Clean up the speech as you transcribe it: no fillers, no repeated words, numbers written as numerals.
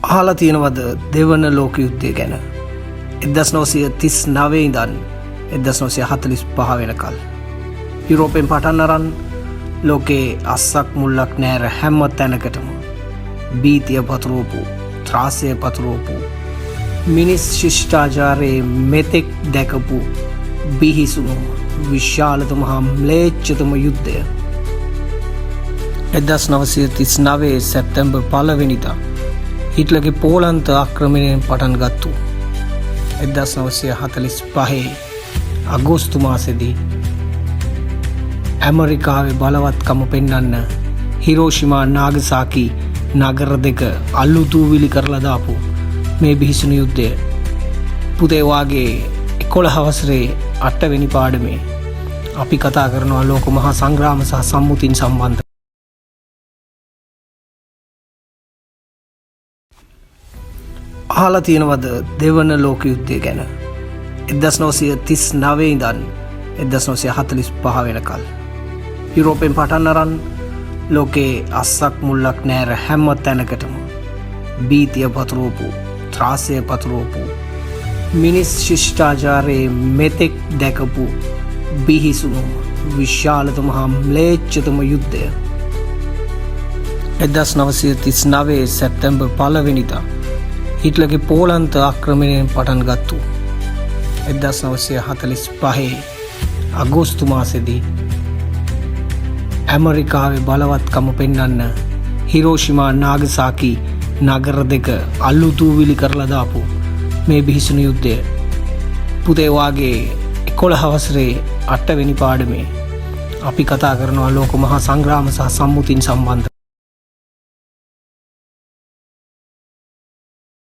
අහලා තියෙනවද දෙවන ලෝක යුද්ධය ගැන? 1939 ඉඳන් 1945 වෙනකල් යුරෝපෙන් පටන් අරන් ලෝකේ අස්සක් මුල්ලක් නැර හැම තැනකටම බීතිය පතුරවපු, ත්‍රාසය පතුරවපු, මිනිස් ශිෂ්ටාචාරයේ මෙතෙක් දැකපු බිහිසුණු විශාලතම හා ම්ලේච්ඡතම යුද්ධය 1939 සැප්තැම්බර් 1 වෙනිදා හිට්ලර්ගේ පෝලන්ත ආක්‍රමණයෙන් පටන් ගත්තු 1945 අගෝස්තු මාසෙදී ඇමරිකාවේ බලවත්කම පෙන්වන්න හිරෝෂිමා නාගසාකි නගර දෙක අලුතූවිලි කරලා දාපු මේ බිහිසුණු යුද්ධය පුතේ වාගේ 11 වසරේ 8 වෙනි පාඩමේ අපි කතා කරනවා ලෝක මහා සංග්‍රාම සහ සම්මුතින් සම්බන්ධ. අහලා තියෙනවද දෙවන ලෝක යුද්ධය ගැන? 1939 ඉඳන් 1945 වෙනකල් යුරෝපෙන් පටන් අරන් ලෝකේ අස්සක් මුල්ලක් නැර හැම තැනකටම බීතිය පතුරවපු, ත්‍රාසය පතුරවපු, මිනිස් ශිෂ්ටාචාරයේ මෙතෙක් දැකපු බිහිසුණු විශාලතම හා ම්ලේච්ඡතම යුද්ධය 1939 සැප්තැම්බර් 1 වෙනිදා හිට්ලර්ගේ පෝලන්ත ආක්‍රමණයෙන් පටන් ගත්තු 1945 අගෝස්තු මාසෙදී ඇමරිකාවේ බලවත්කම පෙන්වන්න හිරෝෂිමා නාගසාකි නගර දෙක අලුතූවිලි කරලා දාපු මේ බිහිසුණු යුද්ධය පුතේ වාගේ 11 වසරේ 8 වෙනි පාඩමේ අපි කතා කරනවා ලෝක මහා සංග්‍රාම සහ සම්මුතින් සම්බන්ධ.